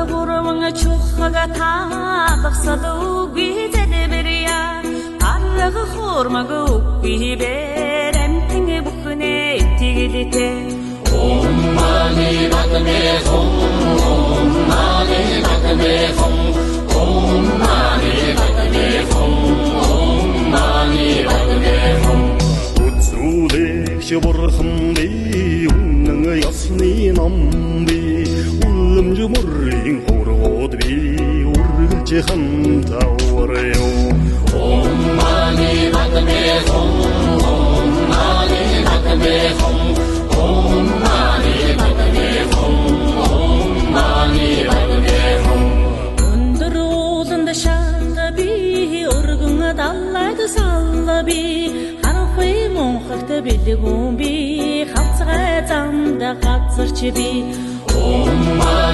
бурмага чухага таалгасаду гизэдебэрия арга хормага укбибэрэм бүхнэ итгэлтэй Om mani padme hum Om mani padme hum Om mani padme hum Om mani padme hum Үзүүлэгч бурхан би үнэн ёсны ном би үлэмж мөрийн хургууд би үргэлж хамтаварё Om mani padme hum Om mani padme hum Om mani padme hum Om mani padme hum өндөр ууланд шаалга би өргөн даллайд салла би харахуй монхогт бэлгүүн би хавцгай замда газарч би Om